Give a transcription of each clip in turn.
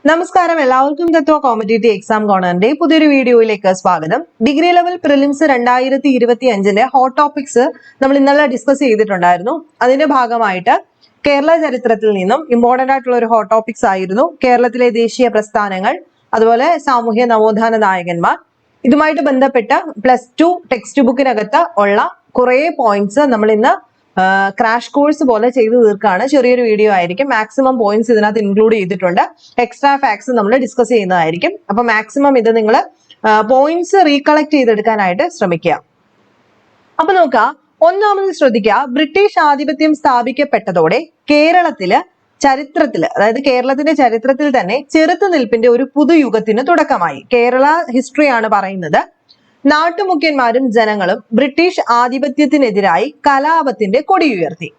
നമസ്കാരം, എല്ലാവർക്കും തത്വ competitive exam കോർണറിന്റെ പുതിയൊരു വീഡിയോയിലേക്ക് സ്വാഗതം. Degree level prelims 2025 hot topics നമ്മൾ ഇന്നലെ ഡിസ്കസ് ചെയ്തിട്ടുണ്ടായിരുന്നു. അതിന്റെ ഭാഗമായിട്ട് കേരള ചരിത്രത്തിൽ നിന്നും ഇമ്പോർട്ടന്റ് ആയിട്ടുള്ള ഒരു ഹോട്ട് ടോപ്പിക്സ് ആയിരുന്നു കേരളത്തിലെ ദേശീയ പ്രസ്ഥാനങ്ങൾ, അതുപോലെ സാമൂഹ്യ നവോത്ഥാന നായകന്മാർ. ഇതുമായിട്ട് ബന്ധപ്പെട്ട +2 ടെക്സ്റ്റ് ബുക്കിനകത്ത് ഉള്ള കുറെ പോയിന്റ്സ് നമ്മൾ ഇന്ന് ക്രാഷ് കോഴ്സ് പോലെ ചെയ്തു തീർക്കാണ്. ചെറിയൊരു വീഡിയോ ആയിരിക്കും. മാക്സിമം പോയിന്റ്സ് ഇതിനകത്ത് ഇൻക്ലൂഡ് ചെയ്തിട്ടുണ്ട്. എക്സ്ട്രാ ഫാക്ട്സ് നമ്മൾ ഡിസ്കസ് ചെയ്യുന്നതായിരിക്കും. അപ്പൊ മാക്സിമം ഇത് നിങ്ങൾ പോയിന്റ്സ് റീകളക്ട് ചെയ്തെടുക്കാനായിട്ട് ശ്രമിക്കുക. അപ്പൊ നോക്കുക, ഒന്നാമത് ശ്രദ്ധിക്കുക, ബ്രിട്ടീഷ് ആധിപത്യം സ്ഥാപിക്കപ്പെട്ടതോടെ അതായത് കേരളത്തിന്റെ ചരിത്രത്തിൽ തന്നെ ചെറുത്തുനിൽപ്പിന്റെ ഒരു പുതുയുഗത്തിന് തുടക്കമായി. കേരള ഹിസ്റ്ററിയാണ് പറയുന്നത്. നാട്ടുമുഖ്യന്മാരും ജനങ്ങളും ബ്രിട്ടീഷ് ആധിപത്യത്തിനെതിരായി കലാപത്തിന്റെ കൊടിയുയർത്തി.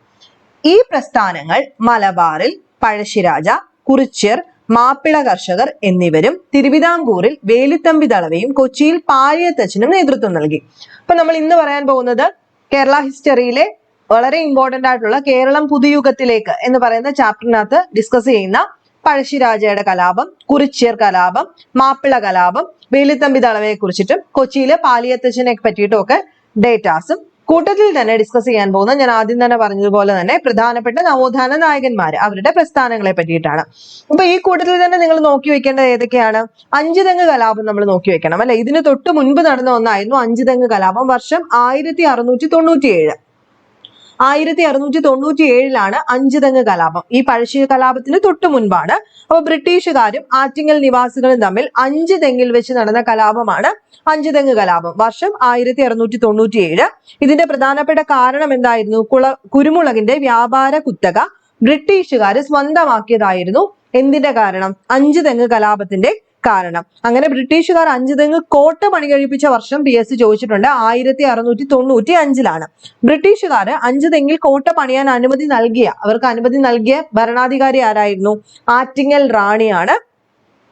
ഈ പ്രസ്ഥാനങ്ങൾ മലബാറിൽ പഴശ്ശിരാജ, കുറിച്യർ, മാപ്പിള കർഷകർ എന്നിവരും തിരുവിതാംകൂറിൽ വേലുത്തമ്പി ദളവയും കൊച്ചിയിൽ പാലിയത്തച്ഛനും നേതൃത്വം നൽകി. അപ്പൊ നമ്മൾ ഇന്ന് പറയാൻ പോകുന്നത് കേരള ഹിസ്റ്ററിയിലെ വളരെ ഇമ്പോർട്ടന്റ് ആയിട്ടുള്ള കേരളം പുതുയുഗത്തിലേക്ക് എന്ന് പറയുന്ന ചാപ്റ്ററിനകത്ത് ഡിസ്കസ് ചെയ്യുന്ന പഴശ്ശിരാജയുടെ കലാപം, കുറിച്യർ കലാപം, മാപ്പിള കലാപം, വേലുത്തമ്പി ദളവയെ കുറിച്ചിട്ടും കൊച്ചിയിലെ പാലിയത്തച്ഛനെ പറ്റിയിട്ടും ഒക്കെ ഡേറ്റാസും കൂട്ടത്തിൽ തന്നെ ഡിസ്കസ് ചെയ്യാൻ പോകുന്ന, ഞാൻ ആദ്യം തന്നെ പറഞ്ഞതുപോലെ തന്നെ പ്രധാനപ്പെട്ട നവോത്ഥാന നായകന്മാർ, അവരുടെ പ്രസ്ഥാനങ്ങളെ പറ്റിയിട്ടാണ്. അപ്പൊ ഈ കൂട്ടത്തിൽ തന്നെ നിങ്ങൾ നോക്കി വെക്കേണ്ടത് ഏതൊക്കെയാണ്? അഞ്ചുതെങ്ങ് കലാപം നമ്മൾ നോക്കി വെക്കണം അല്ലെ. ഇതിന് തൊട്ട് മുൻപ് നടന്ന ഒന്നായിരുന്നു അഞ്ചുതെങ്ങ് കലാപം. വർഷം 1697. 1697 അഞ്ചുതെങ്ങ് കലാപം. ഈ പഴശ്ശി കലാപത്തിന് തൊട്ടു മുൻപാണ്. അപ്പൊ ബ്രിട്ടീഷുകാരും ആറ്റിങ്ങൽ നിവാസികളും തമ്മിൽ അഞ്ചുതെങ്ങിൽ വെച്ച് നടന്ന കലാപമാണ് അഞ്ചുതെങ്ങ് കലാപം. വർഷം 1697. ഇതിന്റെ പ്രധാനപ്പെട്ട കാരണം എന്തായിരുന്നു? കുരുമുളകിന്റെ വ്യാപാര കുത്തക ബ്രിട്ടീഷുകാര് സ്വന്തമാക്കിയതായിരുന്നു. എന്തിന്റെ കാരണം? അഞ്ചുതെങ്ങ് കലാപത്തിന്റെ കാരണം. അങ്ങനെ ബ്രിട്ടീഷുകാർ അഞ്ചുതെങ്ങ് കോട്ട പണി കഴിപ്പിച്ച വർഷം PSC ചോദിച്ചിട്ടുണ്ട്. 1695. ബ്രിട്ടീഷുകാര് അഞ്ചുതെങ്ങിൽ കോട്ട പണിയാൻ അവർക്ക് അനുമതി നൽകിയ ഭരണാധികാരി ആരായിരുന്നു? ആറ്റിങ്ങൽ റാണിയാണ്,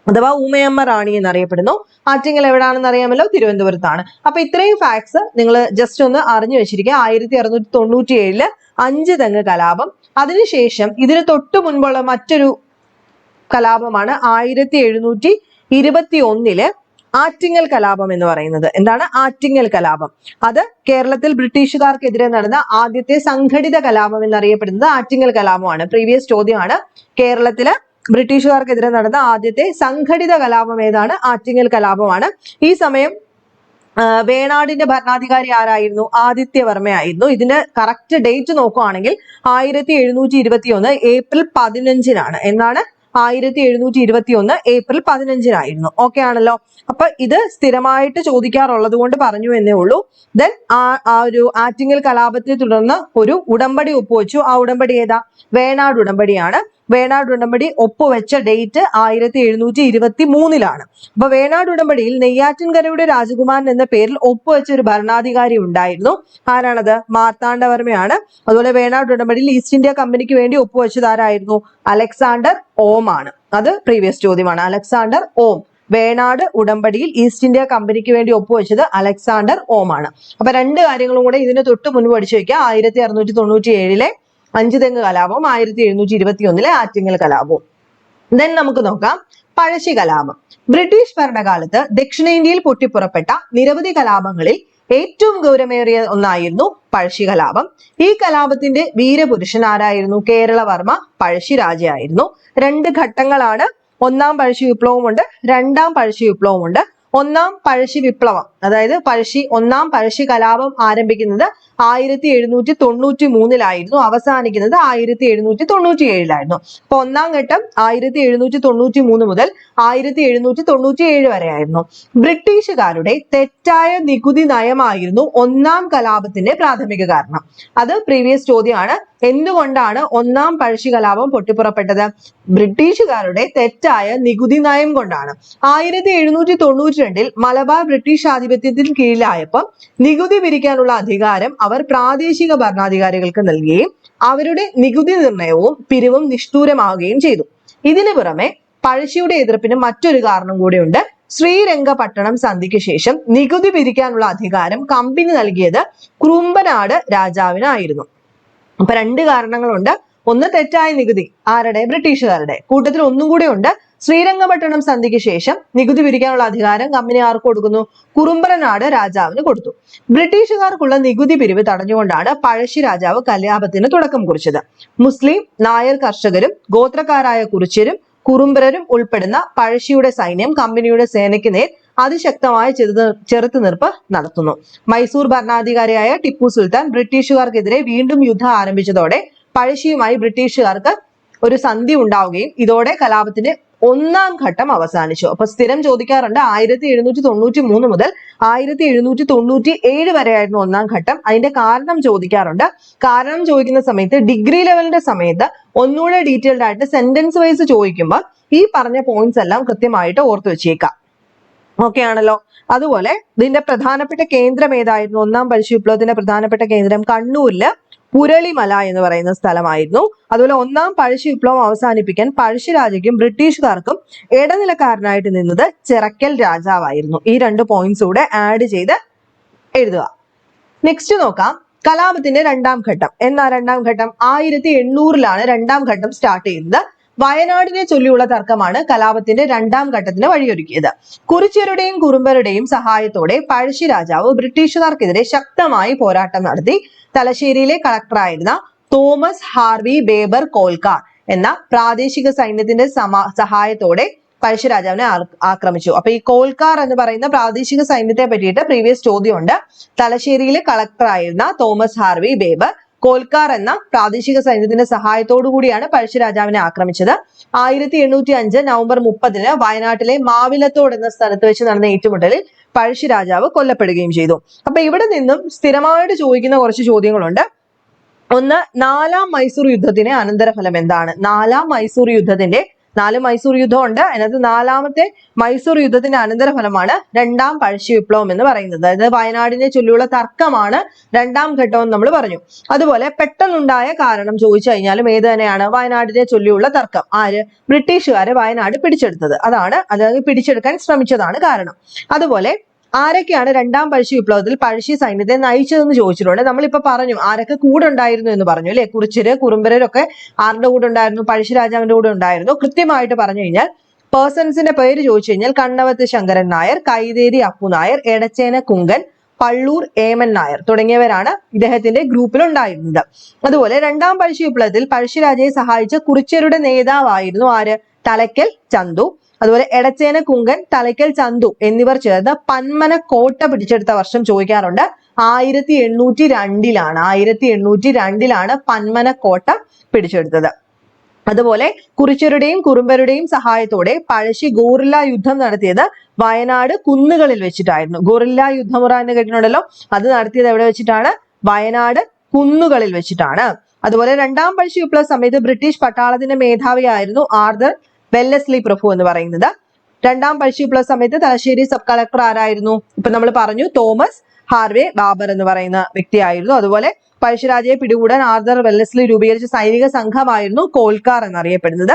അഥവാ ഊമയമ്മ റാണി എന്നറിയപ്പെടുന്നു. ആറ്റിങ്ങൽ എവിടാണെന്ന് അറിയാമല്ലോ, തിരുവനന്തപുരത്താണ്. അപ്പൊ ഇത്രയും ഫാക്ട്സ് നിങ്ങൾ ജസ്റ്റ് ഒന്ന് അറിഞ്ഞു വെച്ചിരിക്കുക. 1697 അഞ്ചുതെങ്ങ് കലാപം. അതിനുശേഷം ഇതിന് തൊട്ടു മുൻപുള്ള മറ്റൊരു കലാപമാണ് 1721 ആറ്റിങ്ങൽ കലാപം എന്ന് പറയുന്നത്. എന്താണ് ആറ്റിങ്ങൽ കലാപം? അത് കേരളത്തിൽ ബ്രിട്ടീഷുകാർക്കെതിരെ നടന്ന ആദ്യത്തെ സംഘടിത കലാപം എന്നറിയപ്പെടുന്നത് ആറ്റിങ്ങൽ കലാപമാണ്. പ്രീവിയസ് ചോദ്യമാണ്. കേരളത്തില് ബ്രിട്ടീഷുകാർക്കെതിരെ നടന്ന ആദ്യത്തെ സംഘടിത കലാപം ഏതാണ്? ആറ്റിങ്ങൽ കലാപമാണ്. ഈ സമയം വേണാടിന്റെ ഭരണാധികാരി ആരായിരുന്നു? ആദിത്യവർമ്മയായിരുന്നു. ഇതിന്റെ കറക്റ്റ് ഡേറ്റ് നോക്കുകയാണെങ്കിൽ 1721 ഏപ്രിൽ 15 എന്നാണ്. 1721 ഏപ്രിൽ 15 ഓക്കെ ആണല്ലോ. അപ്പൊ ഇത് സ്ഥിരമായിട്ട് ചോദിക്കാറുള്ളത് കൊണ്ട് പറഞ്ഞു എന്നേ ഉള്ളൂ. ദെൻ ആ ഒരു ആറ്റിങ്ങൽ കലാപത്തെ തുടർന്ന് ഒരു ഉടമ്പടി ഒപ്പുവെച്ചു. ആ ഉടമ്പടി ഏതാ? വേണാട് ഉടമ്പടിയാണ്. വേണാട് ഉടമ്പടി ഒപ്പുവെച്ച ഡേറ്റ് 1723. അപ്പൊ വേണാട് ഉടമ്പടിയിൽ നെയ്യാറ്റിൻകരയുടെ രാജകുമാരൻ എന്ന പേരിൽ ഒപ്പുവെച്ച ഒരു ഭരണാധികാരി ഉണ്ടായിരുന്നു. ആരാണത്? മാർത്താണ്ഡവർമ്മയാണ്. അതുപോലെ വേണാട് ഉടമ്പടിയിൽ ഈസ്റ്റ് ഇന്ത്യ കമ്പനിക്ക് വേണ്ടി ഒപ്പുവെച്ചത് ആരായിരുന്നു? അലക്സാണ്ടർ ഓം ആണ്. അത് പ്രീവിയസ് ചോദ്യമാണ്. അലക്സാണ്ടർ ഓം. വേണാട് ഉടമ്പടിയിൽ ഈസ്റ്റ് ഇന്ത്യ കമ്പനിക്ക് വേണ്ടി ഒപ്പുവെച്ചത് അലക്സാണ്ടർ ഓം ആണ്. അപ്പൊ രണ്ട് കാര്യങ്ങളും കൂടെ ഇതിന് തൊട്ട് മുൻപ് പഠിച്ചു വെക്കുക. 1697 അഞ്ചുതെങ്ങ് കലാപവും 1721 ആറ്റിങ്ങൽ കലാപവും. ദെൻ നമുക്ക് നോക്കാം പഴശ്ശി കലാപം. ബ്രിട്ടീഷ് ഭരണകാലത്ത് ദക്ഷിണേന്ത്യയിൽ പൊട്ടിപ്പുറപ്പെട്ട നിരവധി കലാപങ്ങളിൽ ഏറ്റവും ഗൗരവമേറിയ ഒന്നായിരുന്നു പഴശ്ശി കലാപം. ഈ കലാപത്തിന്റെ വീരപുരുഷൻ ആരായിരുന്നു? കേരളവർമ്മ പഴശ്ശിരാജയായിരുന്നു. രണ്ട് ഘട്ടങ്ങളാണ്. ഒന്നാം പഴശ്ശി വിപ്ലവമുണ്ട്, രണ്ടാം പഴശ്ശി വിപ്ലവമുണ്ട്. ഒന്നാം പഴശ്ശി വിപ്ലവം, അതായത് ഒന്നാം പഴശ്ശി കലാപം ആരംഭിക്കുന്നത് 1793 അവസാനിക്കുന്നത് 1797. അപ്പൊ ഒന്നാം ഘട്ടം 1793 മുതൽ 1797 വരെയായിരുന്നു. ബ്രിട്ടീഷുകാരുടെ തെറ്റായ നികുതി നയമായിരുന്നു ഒന്നാം കലാപത്തിന്റെ പ്രാഥമിക കാരണം. അത് പ്രീവിയസ് ചോദ്യമാണ്. എന്തുകൊണ്ടാണ് ഒന്നാം പഴശ്ശി കലാപം പൊട്ടിപ്പുറപ്പെട്ടത്? ബ്രിട്ടീഷുകാരുടെ തെറ്റായ നികുതി നയം കൊണ്ടാണ്. 1792 മലബാർ ബ്രിട്ടീഷ് ആധിപത്യത്തിന് കീഴിലായപ്പോൾ നികുതി പിരിക്കാനുള്ള അധികാരം അവർ പ്രാദേശിക ഭരണാധികാരികൾക്ക് നൽകുകയും അവരുടെ നികുതി നിർണയവും പിരിവും നിഷ്ഠൂരമാവുകയും ചെയ്തു. ഇതിനു പുറമെ പഴശ്ശിയുടെ എതിർപ്പിന് മറ്റൊരു കാരണം കൂടിയുണ്ട്. ശ്രീരംഗപട്ടണം സന്ധിക്ക് ശേഷം നികുതി പിരിക്കാനുള്ള അധികാരം കമ്പനി നൽകിയത് കുറുമ്പനാട് രാജാവിനായിരുന്നു. അപ്പൊ രണ്ട് കാരണങ്ങളുണ്ട്. ഒന്ന് തെറ്റായ നികുതി, ആരുടെ? ബ്രിട്ടീഷുകാരുടെ. കൂട്ടത്തിൽ ഒന്നും കൂടെ ഉണ്ട്, ശ്രീരംഗപട്ടണം സന്ധിക്ക് ശേഷം നികുതി പിരിക്കാനുള്ള അധികാരം കമ്പനി ആർക്ക് കൊടുക്കുന്നു? കുറുമ്പറനാട് രാജാവിന് കൊടുത്തു. ബ്രിട്ടീഷുകാർക്കുള്ള നികുതി പിരിവ് തടഞ്ഞുകൊണ്ടാണ് പഴശ്ശി രാജാവ് കലാപത്തിന് തുടക്കം കുറിച്ചത്. മുസ്ലിം നായർ കർഷകരും ഗോത്രക്കാരായ കുറിച്യരും കുറുമ്പരരും ഉൾപ്പെടുന്ന പഴശ്ശിയുടെ സൈന്യം കമ്പനിയുടെ സേനയ്ക്ക് നേർ അതിശക്തമായ ചെറുത്തുനിൽപ്പ് നടത്തുന്നു. മൈസൂർ ഭരണാധികാരിയായ ടിപ്പു സുൽത്താൻ ബ്രിട്ടീഷുകാർക്കെതിരെ വീണ്ടും യുദ്ധം ആരംഭിച്ചതോടെ പഴശ്ശിയുമായി ബ്രിട്ടീഷുകാർക്ക് ഒരു സന്ധി ഉണ്ടാവുകയും ഇതോടെ കലാപത്തിന്റെ ഒന്നാം ഘട്ടം അവസാനിച്ചു. അപ്പൊ സ്ഥിരം ചോദിക്കാറുണ്ട് 1793 മുതൽ 1797 വരെയായിരുന്നു ഒന്നാം ഘട്ടം. അതിന്റെ കാരണം ചോദിക്കാറുണ്ട്. കാരണം ചോദിക്കുന്ന സമയത്ത് ഡിഗ്രി ലെവലിന്റെ സമയത്ത് ഒന്നുകൂടെ ഡീറ്റെയിൽഡ് ആയിട്ട് സെന്റൻസ് വൈസ് ചോദിക്കുമ്പോൾ ഈ പറഞ്ഞ പോയിന്റ്സ് എല്ലാം കൃത്യമായിട്ട് ഓർത്തു വെച്ചേക്കാം. ഓക്കെ ആണല്ലോ. അതുപോലെ ഇതിന്റെ പ്രധാനപ്പെട്ട കേന്ദ്രം ഏതായിരുന്നു? ഒന്നാം പഴശ്ശി വിപ്ലവത്തിന്റെ പ്രധാനപ്പെട്ട കേന്ദ്രം കണ്ണൂരില് പുരളിമല എന്ന് പറയുന്ന സ്ഥലമായിരുന്നു. അതുപോലെ ഒന്നാം പഴശ്ശി വിപ്ലവം അവസാനിപ്പിക്കാൻ പഴശ്ശിരാജയ്ക്കും ബ്രിട്ടീഷുകാർക്കും ഇടനിലക്കാരനായിട്ട് നിന്നത് ചിറക്കൽ രാജാവായിരുന്നു. ഈ 2 പോയിന്റ്സ് കൂടെ ആഡ് ചെയ്ത് എഴുതുക. നെക്സ്റ്റ് നോക്കാം, കലാപത്തിന്റെ രണ്ടാം ഘട്ടം. എന്നാ രണ്ടാം ഘട്ടം? 1800 രണ്ടാം ഘട്ടം സ്റ്റാർട്ട് ചെയ്യുന്നത്. വയനാടിനെ ചൊല്ലിയുള്ള തർക്കമാണ് കലാപത്തിന്റെ രണ്ടാം ഘട്ടത്തിന് വഴിയൊരുക്കിയത്. കുറിച്യരുടെയും കുറുമ്പരുടെയും സഹായത്തോടെ പഴശ്ശി രാജാവ് ബ്രിട്ടീഷുകാർക്കെതിരെ ശക്തമായി പോരാട്ടം നടത്തി. തലശ്ശേരിയിലെ കളക്ടറായിരുന്ന തോമസ് ഹാർവി ബേബർ കോൽക്കാർ എന്ന പ്രാദേശിക സൈന്യത്തിന്റെ സഹായത്തോടെ പഴശ്ശി രാജാവിനെ ആക്രമിച്ചു. അപ്പൊ ഈ കോൽക്കാർ എന്ന് പറയുന്ന പ്രാദേശിക സൈന്യത്തെ പറ്റിയിട്ട് പ്രീവിയസ് ചോദ്യമുണ്ട്. തലശ്ശേരിയിലെ കളക്ടറായിരുന്ന തോമസ് ഹാർവി ബേബർ കോൽക്കാർ എന്ന പ്രാദേശിക സൈന്യത്തിന്റെ സഹായത്തോടു കൂടിയാണ് പഴശ്ശി രാജാവിനെ ആക്രമിച്ചത്. 1805 നവംബർ 30 വയനാട്ടിലെ മാവിലത്തോട് എന്ന സ്ഥലത്ത് വെച്ച് നടന്ന ഏറ്റുമുട്ടലിൽ പഴശ്ശി രാജാവ് കൊല്ലപ്പെടുകയും ചെയ്തു. അപ്പൊ ഇവിടെ നിന്നും സ്ഥിരമായിട്ട് ചോദിക്കുന്ന കുറച്ച് ചോദ്യങ്ങളുണ്ട്. ഒന്ന്, 4ാം മൈസൂർ യുദ്ധത്തിന്റെ അനന്തരഫലം എന്താണ്? 4ാം മൈസൂർ യുദ്ധത്തിന്റെ 4 മൈസൂർ യുദ്ധം ഉണ്ട്. അതിനകത്ത് 4ാമത്തെ മൈസൂർ യുദ്ധത്തിന്റെ അനന്തരഫലമാണ് രണ്ടാം പഴശ്ശി വിപ്ലവം എന്ന് പറയുന്നത്. അതായത് വയനാടിനെ ചൊല്ലിയുള്ള തർക്കമാണ് രണ്ടാം ഘട്ടം എന്ന് നമ്മൾ പറഞ്ഞു. അതുപോലെ പെട്ടെന്നുണ്ടായ കാരണം ചോദിച്ചു കഴിഞ്ഞാലും ഏത് തന്നെയാണ്? വയനാടിനെ ചൊല്ലിയുള്ള തർക്കം. ആര്? ബ്രിട്ടീഷുകാര് വയനാട് പിടിച്ചെടുത്തത്. അതായത് പിടിച്ചെടുക്കാൻ ശ്രമിച്ചതാണ് കാരണം. അതുപോലെ ആരൊക്കെയാണ് രണ്ടാം പഴശ്ശി വിപ്ലവത്തിൽ പഴശ്ശി സൈന്യത്തെ നയിച്ചതെന്ന് ചോദിച്ചിട്ടുണ്ട്. നമ്മളിപ്പോ പറഞ്ഞു ആരൊക്കെ കൂടെ ഉണ്ടായിരുന്നു എന്ന് പറഞ്ഞു അല്ലെ. കുറിച്യര് കുറുമ്പരരൊക്കെ ആരുടെ കൂടെ ഉണ്ടായിരുന്നു? പഴശ്ശി രാജാവിന്റെ കൂടെ ഉണ്ടായിരുന്നു. കൃത്യമായിട്ട് പറഞ്ഞു കഴിഞ്ഞാൽ പേഴ്സൺസിന്റെ പേര് ചോദിച്ചു കഴിഞ്ഞാൽ കണ്ണവത്ത് ശങ്കരൻ നായർ, കൈതേരി അപ്പു നായർ, എടച്ചേന കുങ്കൻ, പള്ളൂർ ഏമൻ നായർ തുടങ്ങിയവരാണ് ഇദ്ദേഹത്തിന്റെ ഗ്രൂപ്പിൽ ഉണ്ടായിരുന്നത്. അതുപോലെ രണ്ടാം പഴശ്ശി വിപ്ലവത്തിൽ പഴശ്ശിരാജയെ സഹായിച്ച കുറിച്യരുടെ നേതാവായിരുന്നു ആര്? തലയ്ക്കൽ ചന്തു. അതുപോലെ എടച്ചേന കുങ്കൻ, തലയ്ക്കൽ ചന്തു എന്നിവർ ചേർന്ന് പന്മന കോട്ട പിടിച്ചെടുത്ത വർഷം ചോദിക്കാറുണ്ട്. 1802 1802 പന്മന കോട്ട പിടിച്ചെടുത്തത്. അതുപോലെ കുറിച്യരുടെയും കുറുമ്പരുടെയും സഹായത്തോടെ പഴശ്ശി ഗോറില്ല യുദ്ധം നടത്തിയത് വയനാട് കുന്നുകളിൽ വെച്ചിട്ടായിരുന്നു. ഗോറില്ല യുദ്ധമുറ എന്ന് കേട്ടിട്ടുണ്ടല്ലോ. അത് നടത്തിയത് എവിടെ വെച്ചിട്ടാണ്? വയനാട് കുന്നുകളിൽ വെച്ചിട്ടാണ്. അതുപോലെ രണ്ടാം പഴശ്ശി വിപ്ലവ സമയത്ത് ബ്രിട്ടീഷ് പട്ടാളത്തിന്റെ മേധാവിയായിരുന്നു ആർതർ വെല്ലസ്ലി പ്രഭു എന്ന് പറയുന്നത്. രണ്ടാം പഴശ്ശി വിപ്ലവ സമയത്ത് തലശ്ശേരി സബ് കളക്ടർ ആരായിരുന്നു? ഇപ്പൊ നമ്മൾ പറഞ്ഞു തോമസ് ഹാർവേ ബാബർ എന്ന് പറയുന്ന വ്യക്തിയായിരുന്നു. അതുപോലെ പഴശ്ശിരാജയെ പിടികൂടാൻ ആർതർ വെല്ലസ്ലി രൂപീകരിച്ച സൈനിക സംഘമായിരുന്നു കോൽക്കാർ എന്നറിയപ്പെടുന്നത്.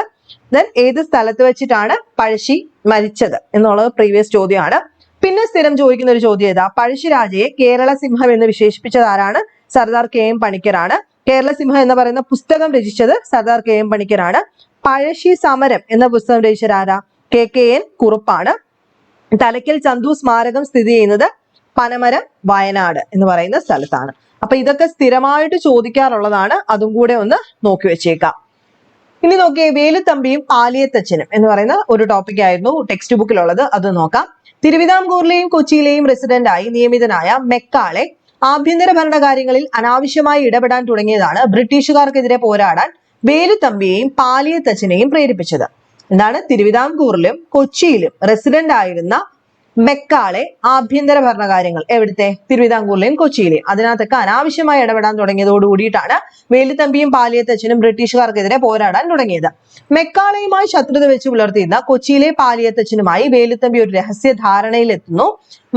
ദെൻ ഏത് സ്ഥലത്ത് വെച്ചിട്ടാണ് പഴശ്ശി മരിച്ചത് എന്നുള്ളത് പ്രീവിയസ് ചോദ്യമാണ്. പിന്നെ സ്ഥിരം ചോദിക്കുന്ന ഒരു ചോദ്യം ഏതാ? പഴശ്ശിരാജയെ കേരള സിംഹം എന്ന് വിശേഷിപ്പിച്ചത് ആരാണ്? സർദാർ KM പണിക്കരാണ്. കേരള സിംഹം എന്ന് പറയുന്ന പുസ്തകം രചിച്ചത് സർദാർ KM പണിക്കരാണ്. പഴശ്ശി സമരം എന്ന പുസ്തകം രചിച്ചത് ആരാ? KN കുറുപ്പാണ്. തലയ്ക്കൽ ചന്തു സ്മാരകം സ്ഥിതി ചെയ്യുന്നത് പനമരം വയനാട് എന്ന് പറയുന്ന സ്ഥലത്താണ്. അപ്പൊ ഇതൊക്കെ സ്ഥിരമായിട്ട് ചോദിക്കാറുള്ളതാണ്. അതും കൂടെ ഒന്ന് നോക്കി വെച്ചേക്കാം. ഇനി നോക്കിയേ, വേലുത്തമ്പിയും പാലിയത്തച്ഛനും എന്ന് പറയുന്ന ഒരു ടോപ്പിക് ആയിരുന്നു ടെക്സ്റ്റ് ബുക്കിലുള്ളത്. അത് നോക്കാം. തിരുവിതാംകൂറിലെയും കൊച്ചിയിലെയും റെസിഡന്റായി നിയമിതനായ മെക്കാളെ ആഭ്യന്തര ഭരണകാര്യങ്ങളിൽ അനാവശ്യമായി ഇടപെടാൻ തുടങ്ങിയതാണ് ബ്രിട്ടീഷുകാർക്കെതിരെ പോരാടാൻ വേലുത്തമ്പിയെയും പാലിയത്തച്ഛനെയും പ്രേരിപ്പിച്ചത്. എന്താണ്? തിരുവിതാംകൂറിലും കൊച്ചിയിലും റെസിഡന്റ് ആയിരുന്ന മെക്കാളെ ആഭ്യന്തര ഭരണകാര്യങ്ങൾ എവിടുത്തെ? തിരുവിതാംകൂറിലെയും കൊച്ചിയിലെയും അതിനകത്തൊക്കെ അനാവശ്യമായി ഇടപെടാൻ തുടങ്ങിയതോട് കൂടിയിട്ടാണ് വേലുത്തമ്പിയും പാലിയത്തച്ഛനും ബ്രിട്ടീഷുകാർക്കെതിരെ പോരാടാൻ തുടങ്ങിയത്. മെക്കാളയുമായി ശത്രുത വെച്ച് പുലർത്തിയിരുന്ന കൊച്ചിയിലെ പാലിയത്തച്ഛനുമായി വേലുത്തമ്പി ഒരു രഹസ്യ ധാരണയിലെത്തുന്നു.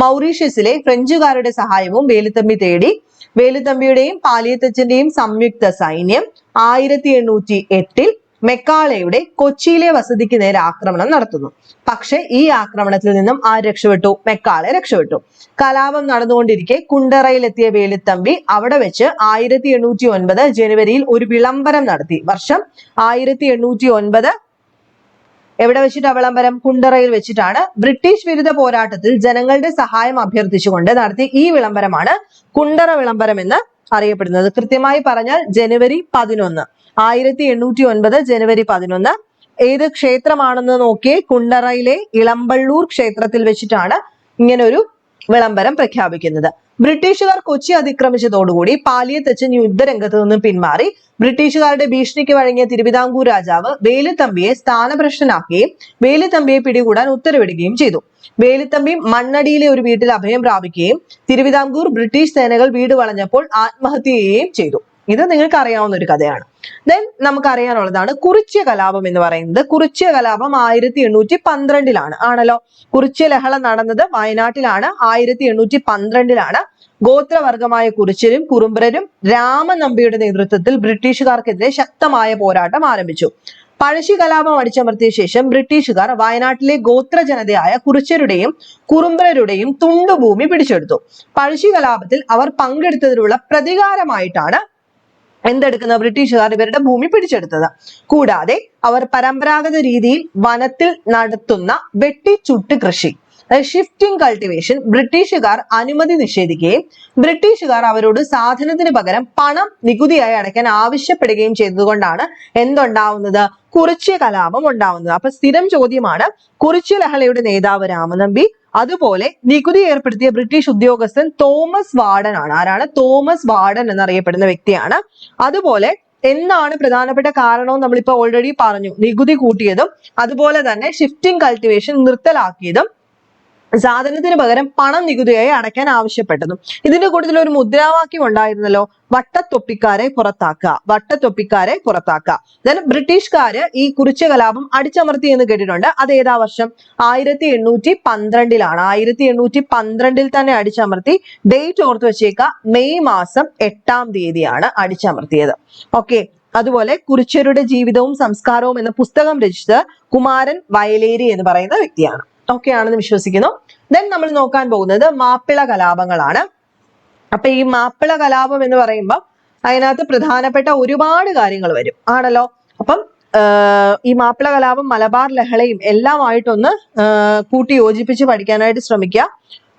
മൗറീഷ്യസിലെ ഫ്രഞ്ചുകാരുടെ സഹായവും വേലുത്തമ്പി തേടി. വേലുത്തമ്പിയുടെയും പാലിയത്തച്ഛന്റെയും സംയുക്ത സൈന്യം 1808 മെക്കാളയുടെ കൊച്ചിയിലെ വസതിക്ക് നേരെ ആക്രമണം നടത്തുന്നു. പക്ഷെ ഈ ആക്രമണത്തിൽ നിന്നും ആര് രക്ഷപ്പെട്ടു? മെക്കാളെ രക്ഷപ്പെട്ടു. കലാപം നടന്നുകൊണ്ടിരിക്കെ കുണ്ടറയിലെത്തിയ വേലുത്തമ്പി അവിടെ വെച്ച് 1809 ജനുവരിയിൽ ഒരു വിളംബരം നടത്തി. വർഷം 1809 എവിടെ വെച്ചിട്ടാ വിളംബരം? കുണ്ടറയിൽ വെച്ചിട്ടാണ്. ബ്രിട്ടീഷ് വിരുദ്ധ പോരാട്ടത്തിൽ ജനങ്ങളുടെ സഹായം അഭ്യർത്ഥിച്ചുകൊണ്ട് നടത്തിയ ഈ വിളംബരമാണ് കുണ്ടറ വിളംബരം എന്ന് അറിയപ്പെടുന്നത്. കൃത്യമായി പറഞ്ഞാൽ ജനുവരി 11, 1809 ജനുവരി 11. ഏത് ക്ഷേത്രമാണെന്ന് നോക്കിയേ, കുണ്ടറയിലെ ഇളമ്പള്ളൂർ ക്ഷേത്രത്തിൽ വെച്ചിട്ടാണ് ഇങ്ങനൊരു വിളംബരം പ്രഖ്യാപിക്കുന്നത്. ബ്രിട്ടീഷുകാർ കൊച്ചി അതിക്രമിച്ചതോടുകൂടി പാലിയത്തച്ഛൻ യുദ്ധരംഗത്ത് നിന്ന് പിന്മാറി. ബ്രിട്ടീഷുകാരുടെ ഭീഷണിക്ക് വഴങ്ങിയ തിരുവിതാംകൂർ രാജാവ് വേലുത്തമ്പിയെ സ്ഥാനഭ്രഷ്ടനാക്കുകയും വേലുത്തമ്പിയെ പിടികൂടാൻ ഉത്തരവിടുകയും ചെയ്തു. വേലുത്തമ്പി മണ്ണടിയിലെ ഒരു വീട്ടിൽ അഭയം പ്രാപിക്കുകയും തിരുവിതാംകൂർ ബ്രിട്ടീഷ് സേനകൾ വീട് വളഞ്ഞപ്പോൾ ആത്മഹത്യ ചെയ്യുകയും ചെയ്തു. ഇത് നിങ്ങൾക്ക് അറിയാവുന്ന ഒരു കഥയാണ്. ദെൻ നമുക്കറിയാനുള്ളതാണ് കുറിച്യ കലാപം എന്ന് പറയുന്നത്. കുറിച്യ കലാപം 1812 ആണല്ലോ. കുറിച്യ ലഹള നടന്നത് വയനാട്ടിലാണ്. 1812 ഗോത്രവർഗമായ കുറിച്യരും കുറുമ്പ്രരും രാമനമ്പിയുടെ നേതൃത്വത്തിൽ ബ്രിട്ടീഷുകാർക്കെതിരെ ശക്തമായ പോരാട്ടം ആരംഭിച്ചു. പഴശ്ശി കലാപം അടിച്ചമർത്തിയ ശേഷം ബ്രിട്ടീഷുകാർ വയനാട്ടിലെ ഗോത്ര ജനതയായ കുറിച്യരുടെയും കുറുമ്പ്രരുടെയും തുണ്ടുഭൂമി പിടിച്ചെടുത്തു. പഴശ്ശി കലാപത്തിൽ അവർ പങ്കെടുത്തതിനുള്ള പ്രതികാരമായിട്ടാണ് എന്തെടുക്കുന്ന ബ്രിട്ടീഷുകാർ ഇവരുടെ ഭൂമി പിടിച്ചെടുത്തത്. കൂടാതെ അവർ പരമ്പരാഗത രീതിയിൽ വനത്തിൽ നടത്തുന്ന വെട്ടിച്ചുട്ട് കൃഷി, ഷിഫ്റ്റിംഗ് കൾട്ടിവേഷൻ ബ്രിട്ടീഷുകാർ അനുമതി നിഷേധിക്കുകയും ബ്രിട്ടീഷുകാർ അവരോട് സാധനത്തിന് പകരം പണം നികുതിയായി അടയ്ക്കാൻ ആവശ്യപ്പെടുകയും ചെയ്തതുകൊണ്ടാണ് എന്തുണ്ടാവുന്നത്? കുറിച്യ കലാപം ഉണ്ടാവുന്നത്. അപ്പൊ സ്ഥിരം ചോദ്യമാണ് കുറിച്യ ലഹളയുടെ നേതാവ് രാമനമ്പി, അതുപോലെ നികുതി ഏർപ്പെടുത്തിയ ബ്രിട്ടീഷ് ഉദ്യോഗസ്ഥൻ തോമസ് വാർഡൻ ആണ്. ആരാണ്? തോമസ് വാർഡൻ എന്നറിയപ്പെടുന്ന വ്യക്തിയാണ്. അതുപോലെ എന്നാണ് പ്രധാനപ്പെട്ട കാരണവും നമ്മളിപ്പോ ഓൾറെഡി പറഞ്ഞു, നികുതി കൂട്ടിയതും അതുപോലെ തന്നെ ഷിഫ്റ്റിംഗ് കൾട്ടിവേഷൻ നിർത്തലാക്കിയതും സാധനത്തിന് പകരം പണം നികുതിയായി അടയ്ക്കാൻ ആവശ്യപ്പെട്ടതും. ഇതിന്റെ കൂട്ടത്തിൽ ഒരു മുദ്രാവാക്യം ഉണ്ടായിരുന്നല്ലോ, വട്ടത്തൊപ്പിക്കാരെ പുറത്താക്കുക, വട്ടത്തൊപ്പിക്കാരെ പുറത്താക്കുക. then ബ്രിട്ടീഷുകാര് ഈ കുറിച്യ കലാപം അടിച്ചമർത്തി എന്ന് കേട്ടിട്ടുണ്ട്. അത് ഏതാ വർഷം? 1812 1812 തന്നെ അടിച്ചമർത്തി. ഡേറ്റ് ഓർത്ത് വെച്ചേക്ക, മെയ് മാസം 8-ാം തീയതിയാണ് അടിച്ചമർത്തിയത്. ഓക്കെ. അതുപോലെ കുറിച്യരുടെ ജീവിതവും സംസ്കാരവും എന്ന പുസ്തകം രചിച്ചത് കുമാരൻ വയലേരി എന്ന് പറയുന്ന വ്യക്തിയാണ്. ഓക്കെ ആണെന്ന് വിശ്വസിക്കുന്നു. ദെൻ നമ്മൾ നോക്കാൻ പോകുന്നത് മാപ്പിള കലാപങ്ങളാണ്. അപ്പൊ ഈ മാപ്പിള കലാപം എന്ന് പറയുമ്പോൾ അതിനകത്ത് പ്രധാനപ്പെട്ട ഒരുപാട് കാര്യങ്ങൾ വരും ആണല്ലോ. അപ്പം ഈ മാപ്പിള കലാപം മലബാർ ലഹളയും എല്ലാമായിട്ടൊന്ന് കൂട്ടി യോജിപ്പിച്ച് പഠിക്കാനായിട്ട് ശ്രമിക്കുക.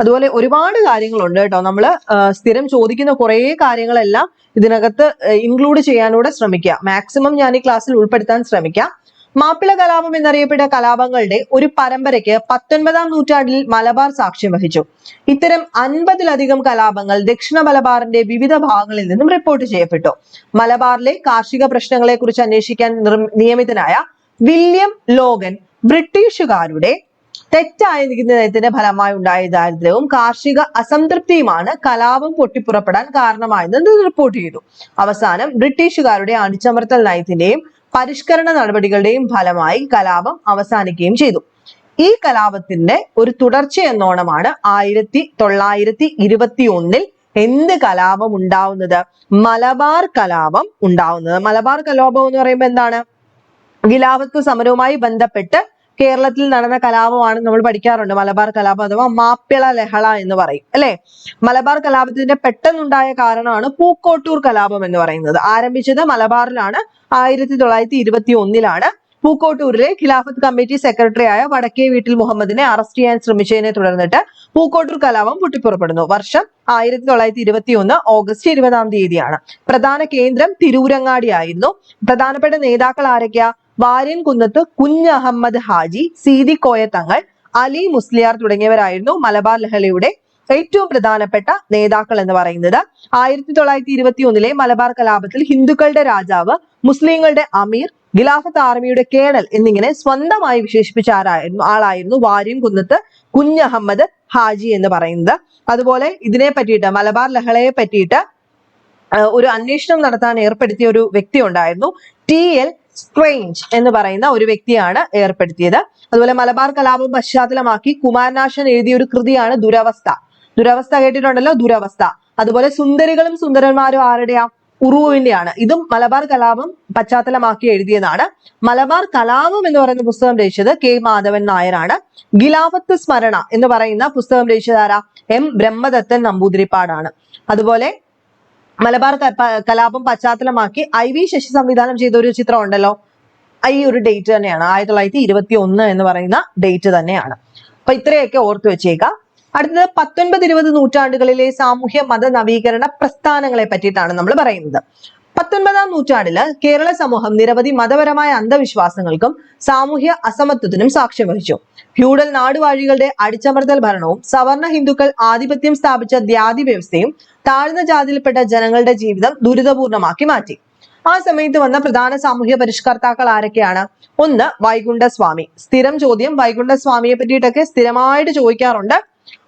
അതുപോലെ ഒരുപാട് കാര്യങ്ങളുണ്ട് കേട്ടോ. നമ്മള് സ്ഥിരം ചോദിക്കുന്ന കുറെ കാര്യങ്ങളെല്ലാം ഇതിനകത്ത് ഇൻക്ലൂഡ് ചെയ്യാനൂടെ ശ്രമിക്കുക. മാക്സിമം ഞാൻ ഈ ക്ലാസ്സിൽ ഉൾപ്പെടുത്താൻ ശ്രമിക്കാം. മാപ്പിള കലാപം എന്നറിയപ്പെട്ട കലാപങ്ങളുടെ ഒരു പരമ്പരയ്ക്ക് 19-ാം നൂറ്റാണ്ടിൽ മലബാർ സാക്ഷ്യം വഹിച്ചു. ഇത്തരം 50-ലധികം കലാപങ്ങൾ ദക്ഷിണ മലബാറിന്റെ വിവിധ ഭാഗങ്ങളിൽ നിന്നും റിപ്പോർട്ട് ചെയ്യപ്പെട്ടു. മലബാറിലെ കാർഷിക പ്രശ്നങ്ങളെ കുറിച്ച് അന്വേഷിക്കാൻ നിയമിതനായ വില്യം ലോഗൻ ബ്രിട്ടീഷുകാരുടെ തെറ്റായ നികുതി നയത്തിന്റെ ഫലമായി ഉണ്ടായ ദാരിദ്ര്യവും കാർഷിക അസംതൃപ്തിയുമാണ് കലാപം പൊട്ടിപ്പുറപ്പെടാൻ കാരണമായതെന്ന് റിപ്പോർട്ട് ചെയ്തു. അവസാനം ബ്രിട്ടീഷുകാരുടെ അടിച്ചമർത്തൽ നയത്തിന്റെയും പരിഷ്കരണ നടപടികളുടെയും ഫലമായി കലാപം അവസാനിക്കുകയും ചെയ്തു. ഈ കലാപത്തിന്റെ ഒരു തുടർച്ച എന്നോണമാണ് 1921 എന്ത് കലാപം ഉണ്ടാവുന്നത്? മലബാർ കലാപം ഉണ്ടാവുന്നത്. മലബാർ കലാപം എന്ന് പറയുമ്പോൾ എന്താണ്? ഖിലാഫത്ത് സമരവുമായി ബന്ധപ്പെട്ട് കേരളത്തിൽ നടന്ന കലാപമാണ് നമ്മൾ പഠിക്കാറുണ്ട്. മലബാർ കലാപം അഥവാ മാപ്പിള ലഹള എന്ന് പറയും അല്ലെ. മലബാർ കലാപത്തിന്റെ പെട്ടെന്നുണ്ടായ കാരണമാണ് പൂക്കോട്ടൂർ കലാപം എന്ന് പറയുന്നത്. ആരംഭിച്ചത് മലബാറിലാണ്, 1921 പൂക്കോട്ടൂരിലെ ഖിലാഫത്ത് കമ്മിറ്റി സെക്രട്ടറി ആയ വടക്കേ വീട്ടിൽ മുഹമ്മദിനെ അറസ്റ്റ് ചെയ്യാൻ ശ്രമിച്ചതിനെ തുടർന്നിട്ട് പൂക്കോട്ടൂർ കലാപം പൊട്ടിപ്പുറപ്പെടുന്നു. വർഷം 1921 ഓഗസ്റ്റ് 20-ാം തീയതിയാണ്. പ്രധാന കേന്ദ്രം തിരൂരങ്ങാടി ആയിരുന്നു. പ്രധാനപ്പെട്ട നേതാക്കൾ ആരൊക്കെയാ? വാര്യൻ കുന്നത്ത് കുഞ്ഞഹമ്മദ് ഹാജി, സീതി കോയ തങ്ങൾ, അലി മുസ്ലിയാർ തുടങ്ങിയവരായിരുന്നു മലബാർ ലഹളയുടെ ഏറ്റവും പ്രധാനപ്പെട്ട നേതാക്കൾ എന്ന് പറയുന്നത്. 1921 മലബാർ കലാപത്തിൽ ഹിന്ദുക്കളുടെ രാജാവ്, മുസ്ലിങ്ങളുടെ അമീർ, ഖിലാഫത്ത് ആർമിയുടെ കേണൽ എന്നിങ്ങനെ സ്വന്തമായി വിശേഷിപ്പിച്ച ആളായിരുന്നു വാര്യം കുന്നത്ത് കുഞ്ഞഹമ്മദ് ഹാജി എന്ന് പറയുന്നത്. അതുപോലെ ഇതിനെ പറ്റിയിട്ട്, മലബാർ ലഹളയെ പറ്റിയിട്ട് ഒരു അന്വേഷണം നടത്താൻ ഏർപ്പെടുത്തിയ ഒരു വ്യക്തി ഉണ്ടായിരുന്നു. TL സ്ട്രേഞ്ച് എന്ന് പറയുന്ന ഒരു വ്യക്തിയാണ് ഏർപ്പെടുത്തിയത്. അതുപോലെ മലബാർ കലാപം പശ്ചാത്തലമാക്കി കുമാരനാശൻ എഴുതിയ ഒരു കൃതിയാണ് ദുരവസ്ഥ. ദുരവസ്ഥ കേട്ടിട്ടുണ്ടല്ലോ, ദുരവസ്ഥ. അതുപോലെ സുന്ദരികളും സുന്ദരന്മാരും ആരുടെയാ? ഉറുവിന്റെയാണ്. ഇതും മലബാർ കലാപം പശ്ചാത്തലമാക്കി എഴുതിയതാണ്. മലബാർ കലാപം എന്ന് പറയുന്ന പുസ്തകം രചിച്ചത് K മാധവൻ നായരാണ്. ഖിലാഫത്ത് സ്മരണ എന്ന് പറയുന്ന പുസ്തകം രചിച്ചത് ആരാ? M ബ്രഹ്മദത്തൻ നമ്പൂതിരിപ്പാടാണ്. അതുപോലെ മലബാർ കലാപം പശ്ചാത്തലമാക്കി IV ശശി സംവിധാനം ചെയ്ത ഒരു ചിത്രം ഉണ്ടല്ലോ, ഈ ഒരു ഡേറ്റ് തന്നെയാണ്, 1921 എന്ന് പറയുന്ന ഡേറ്റ് തന്നെയാണ്. അപ്പൊ ഇത്രയൊക്കെ ഓർത്തു വെച്ചേക്കാം. അടുത്തത് 19-20 നൂറ്റാണ്ടുകളിലെ സാമൂഹ്യ മത നവീകരണ പ്രസ്ഥാനങ്ങളെ പറ്റിയിട്ടാണ് നമ്മൾ പറയുന്നത്. 19-ാം നൂറ്റാണ്ടില് കേരള സമൂഹം നിരവധി മതപരമായ അന്ധവിശ്വാസങ്ങൾക്കും സാമൂഹ്യ അസമത്വത്തിനും സാക്ഷ്യം വഹിച്ചു. ഫ്യൂഡൽ നാടുവാഴികളുടെ അടിച്ചമർത്തൽ ഭരണവും സവർണ ഹിന്ദുക്കൾ ആധിപത്യം സ്ഥാപിച്ച ദ്യാതി വ്യവസ്ഥയും താഴ്ന്ന ജാതിയിൽപ്പെട്ട ജനങ്ങളുടെ ജീവിതം ദുരിതപൂർണമാക്കി മാറ്റി. ആ സമയത്ത് വന്ന പ്രധാന സാമൂഹ്യ പരിഷ്കർത്താക്കൾ ആരൊക്കെയാണ്? ഒന്ന്, വൈകുണ്ഠസ്വാമി. സ്ഥിരം ചോദ്യം, വൈകുണ്ഠസ്വാമിയെ പറ്റിയിട്ടൊക്കെ സ്ഥിരമായിട്ട് ചോദിക്കാറുണ്ട്.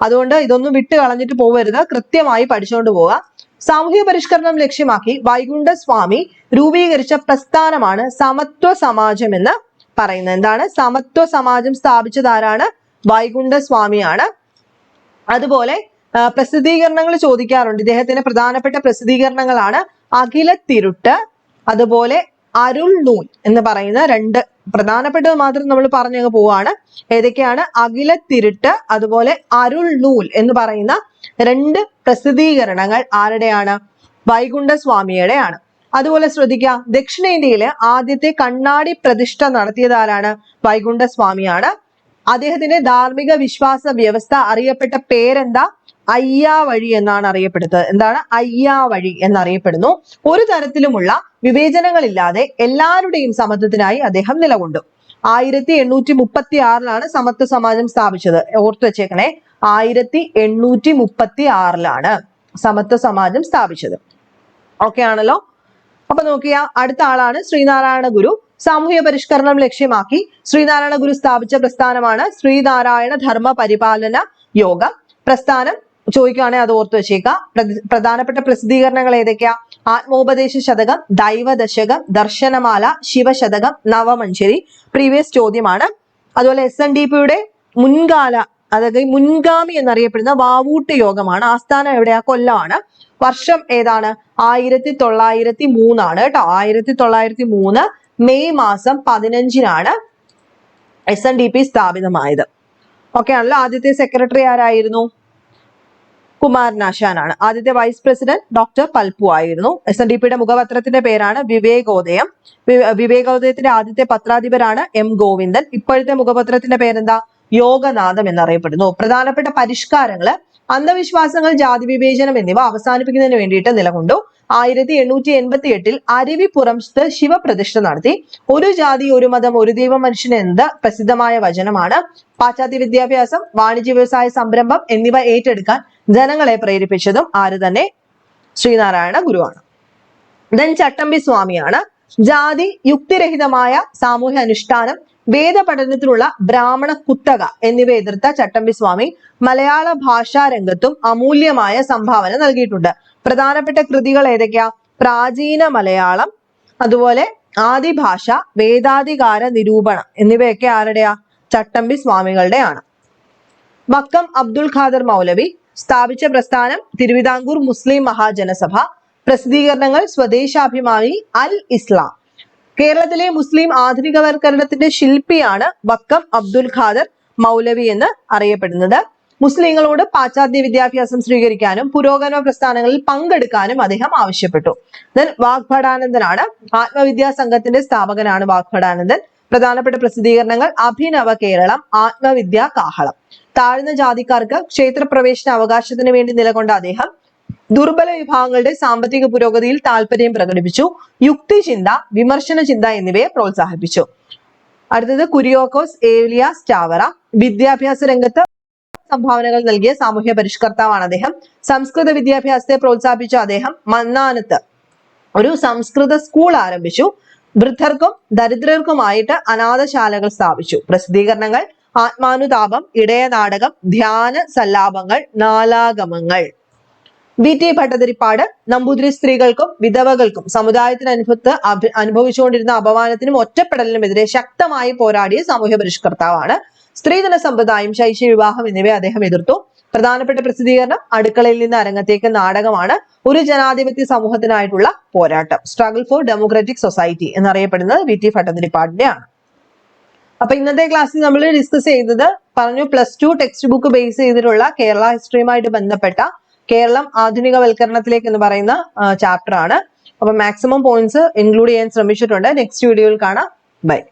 അതുകൊണ്ട് ഇതൊന്നും വിട്ട് കളഞ്ഞിട്ട് പോവരുത്, കൃത്യമായി പഠിച്ചുകൊണ്ട് പോവുക. സാമൂഹ്യ പരിഷ്കരണം ലക്ഷ്യമാക്കി വൈകുണ്ഠസ്വാമി രൂപീകരിച്ച പ്രസ്ഥാനമാണ് സമത്വ സമാജം എന്ന് പറയുന്നത്. എന്താണ്? സമത്വ സമാജം സ്ഥാപിച്ചത് ആരാണ്? വൈകുണ്ഠസ്വാമിയാണ്. അതുപോലെ പ്രസിദ്ധീകരണങ്ങൾ ചോദിക്കാറുണ്ട്. ഇദ്ദേഹത്തിന്റെ പ്രധാനപ്പെട്ട പ്രസിദ്ധീകരണങ്ങളാണ് അഖില തിരുട്ട്, അതുപോലെ അരുൾ നൂൽ എന്ന് പറയുന്ന രണ്ട് പ്രധാനപ്പെട്ടത് മാത്രം നമ്മൾ പറഞ്ഞങ്ങ് പോവാണ്. ഏതൊക്കെയാണ്? അഖില തിരുട്ട്, അതുപോലെ അരുൾ നൂൽ എന്ന് പറയുന്ന രണ്ട് പ്രസിദ്ധീകരണങ്ങൾ ആരുടെയാണ്? വൈകുണ്ഠസ്വാമിയുടെയാണ്. അതുപോലെ ശ്രദ്ധിക്കുക, ദക്ഷിണേന്ത്യയിലെ ആദ്യത്തെ കണ്ണാടി പ്രതിഷ്ഠ നടത്തിയത് ആരാണ്? വൈകുണ്ഠസ്വാമിയാണ്. അദ്ദേഹത്തിന്റെ ധാർമ്മിക വിശ്വാസ വ്യവസ്ഥ അറിയപ്പെട്ട പേരെന്താ? അയ്യാവഴി എന്നാണ് അറിയപ്പെടുന്നത്. എന്താണ്? അയ്യാവഴി എന്നറിയപ്പെടുന്നു. ഒരു തരത്തിലുമുള്ള വിവേചനങ്ങളില്ലാതെ എല്ലാവരുടെയും സമത്വത്തിനായി അദ്ദേഹം നിലകൊണ്ടു. 1836 സമത്വ സമാജം സ്ഥാപിച്ചത്. ഓർത്തു വെച്ചേക്കണേ, 1836 സമത്വ സമാജം സ്ഥാപിച്ചത്. ഓക്കെ ആണല്ലോ. അപ്പൊ നോക്കിയ അടുത്ത ആളാണ് ശ്രീനാരായണ ഗുരു. സാമൂഹ്യ പരിഷ്കരണം ലക്ഷ്യമാക്കി ശ്രീനാരായണ ഗുരു സ്ഥാപിച്ച പ്രസ്ഥാനമാണ് ശ്രീനാരായണ ധർമ്മ പരിപാലന യോഗ പ്രസ്ഥാനം. ചോദിക്കുകയാണെങ്കിൽ അത് ഓർത്തു വെച്ചേക്കാം. പ്രധാനപ്പെട്ട പ്രസിദ്ധീകരണങ്ങൾ ഏതൊക്കെയാ? ആത്മോപദേശ ശതകം, ദൈവദശകം, ദർശനമാല, ശിവശതകം, നവമഞ്ചരി. പ്രീവിയസ് ചോദ്യമാണ്. അതുപോലെ SNDPയുടെ മുൻകാല, അതായത് മുൻഗാമി എന്നറിയപ്പെടുന്ന വാവൂട്ട് യോഗമാണ്. ആസ്ഥാനം എവിടെയാ? കൊല്ലമാണ്. വർഷം ഏതാണ്? 1903 കേട്ടോ. 1903 മെയ് മാസം 15 SNDP സ്ഥാപിതമായത്. ഓക്കെ ആണല്ലോ. ആദ്യത്തെ സെക്രട്ടറി ആരായിരുന്നു? കുമാരനാശാനാണ്. ആദ്യത്തെ വൈസ് പ്രസിഡന്റ് ഡോക്ടർ പൽപു ആയിരുന്നു. SNDPയുടെ മുഖപത്രത്തിന്റെ പേരാണ് വിവേകോദയം. വിവേകോദയത്തിന്റെ ആദ്യത്തെ പത്രാധിപരാണ് M ഗോവിന്ദൻ. ഇപ്പോഴത്തെ മുഖപത്രത്തിന്റെ പേരെന്താ? യോഗനാഥം എന്നറിയപ്പെടുന്നു. പ്രധാനപ്പെട്ട പരിഷ്കാരങ്ങള് അന്ധവിശ്വാസങ്ങൾ, ജാതി വിവേചനം എന്നിവ അവസാനിപ്പിക്കുന്നതിന് വേണ്ടിയിട്ട് നിലകൊണ്ടു. 1888 അരുവിപ്പുറത്ത് ശിവപ്രതിഷ്ഠ നടത്തി. ഒരു ജാതി ഒരു മതം ഒരു ദൈവം മനുഷ്യൻ എന്നത് പ്രസിദ്ധമായ വചനമാണ്. പാശ്ചാത്യ വിദ്യാഭ്യാസം, വാണിജ്യ വ്യവസായ സംരംഭം എന്നിവ ഏറ്റെടുക്കാൻ ജനങ്ങളെ പ്രേരിപ്പിച്ചതും ആര് തന്നെ? ശ്രീനാരായണ ഗുരുവാണ്. ദെൻ ചട്ടമ്പി സ്വാമിയാണ്. ജാതി യുക്തിരഹിതമായ സാമൂഹ്യ അനുഷ്ഠാനം, വേദപഠനത്തിനുള്ള ബ്രാഹ്മണ കുത്തക എന്നിവ എതിർത്ത ചട്ടമ്പി സ്വാമി മലയാള ഭാഷാ രംഗത്തും അമൂല്യമായ സംഭാവന നൽകിയിട്ടുണ്ട്. പ്രധാനപ്പെട്ട കൃതികൾ ഏതൊക്കെയാ? പ്രാചീന മലയാളം, അതുപോലെ ആദിഭാഷ, വേദാധികാര നിരൂപണം എന്നിവയൊക്കെ ആരുടെയാ? ചട്ടമ്പി സ്വാമികളുടെയാണ്. വക്കം അബ്ദുൽ ഖാദർ മൗലവി സ്ഥാപിച്ച പ്രസ്ഥാനം തിരുവിതാംകൂർ മുസ്ലിം മഹാജനസഭ. പ്രസിദ്ധീകരണങ്ങൾ സ്വദേശാഭിമാനി, അൽ ഇസ്ലാം. കേരളത്തിലെ മുസ്ലിം ആധുനികവൽക്കരണത്തിന്റെ ശില്പിയാണ് വക്കം അബ്ദുൽ ഖാദർ മൗലവി എന്ന് അറിയപ്പെടുന്നത്. മുസ്ലിങ്ങളോട് പാശ്ചാത്യ വിദ്യാഭ്യാസം സ്വീകരിക്കാനും പുരോഗമന പ്രസ്ഥാനങ്ങളിൽ പങ്കെടുക്കാനും അദ്ദേഹം ആവശ്യപ്പെട്ടു. ദെൻ വാഗ്ഭടാനന്ദനാണ്. ആത്മവിദ്യാ സംഘത്തിന്റെ സ്ഥാപകനാണ് വാഗ്ഭടാനന്ദൻ. പ്രധാനപ്പെട്ട പ്രസിദ്ധീകരണങ്ങൾ അഭിനവ കേരളം, ആത്മവിദ്യാ കാഹളം. താഴ്ന്ന ജാതിക്കാർക്ക് ക്ഷേത്രപ്രവേശന അവകാശത്തിന് വേണ്ടി നിലകൊണ്ട അദ്ദേഹം ദുർബല വിഭാഗങ്ങളുടെ സാമ്പത്തിക പുരോഗതിയിൽ താല്പര്യം പ്രകടിപ്പിച്ചു. യുക്തിചിന്ത, വിമർശന ചിന്ത എന്നിവയെ പ്രോത്സാഹിപ്പിച്ചു. അടുത്തത് കുര്യാക്കോസ് ഏലിയാസ് ചാവറ. വിദ്യാഭ്യാസ രംഗത്ത് സംഭാവനകൾ നൽകിയ സാമൂഹ്യ പരിഷ്കർത്താവാണ് അദ്ദേഹം. സംസ്കൃത വിദ്യാഭ്യാസത്തെ പ്രോത്സാഹിപ്പിച്ച അദ്ദേഹം മന്നാനത്ത് ഒരു സംസ്കൃത സ്കൂൾ ആരംഭിച്ചു. വൃദ്ധർക്കും ദരിദ്രർക്കുമായിട്ട് അനാഥശാലകൾ സ്ഥാപിച്ചു. പ്രസിദ്ധീകരണങ്ങൾ ആത്മാനുതാപം, ഇടയ നാടകം, ധ്യാന സല്ലാപങ്ങൾ, നാലാഗമങ്ങൾ. VT ഭട്ടതിരിപ്പാട് നമ്പൂതിരി സ്ത്രീകൾക്കും വിധവകൾക്കും സമുദായത്തിന് അനുഭവിച്ചുകൊണ്ടിരുന്ന അപമാനത്തിനും ഒറ്റപ്പെടലിനുമെതിരെ ശക്തമായി പോരാടിയ സാമൂഹ്യ പരിഷ്കർത്താവാണ്. സ്ത്രീധന സമ്പ്രദായം, ശൈശവ വിവാഹം എന്നിവയെ അദ്ദേഹം എതിർത്തു. പ്രധാനപ്പെട്ട പ്രസിദ്ധീകരണം അടുക്കളയിൽ നിന്ന് അരങ്ങത്തേക്ക് നാടകമാണ്. ഒരു ജനാധിപത്യ സമൂഹത്തിനായിട്ടുള്ള പോരാട്ടം, സ്ട്രഗിൾ ഫോർ ഡെമോക്രാറ്റിക് സൊസൈറ്റി എന്നറിയപ്പെടുന്നത് VT ഭട്ടതിരിപ്പാടിന്റെ ആണ്. അപ്പൊ ഇന്നത്തെ ക്ലാസ്സിൽ നമ്മൾ ഡിസ്കസ് ചെയ്തത് പറഞ്ഞു, +2 ടെക്സ്റ്റ് ബുക്ക് ബേസ് ചെയ്തിട്ടുള്ള കേരള ഹിസ്റ്ററിയുമായിട്ട് ബന്ധപ്പെട്ട കേരളം ആധുനികവൽക്കരണത്തിലേക്ക് എന്ന് പറയുന്ന ചാപ്റ്റർ ആണ്. അപ്പൊ മാക്സിമം പോയിന്റ്സ് ഇൻക്ലൂഡ് ചെയ്യാൻ ശ്രമിച്ചിട്ടുണ്ട്. നെക്സ്റ്റ് വീഡിയോയിൽ കാണാം. ബൈ.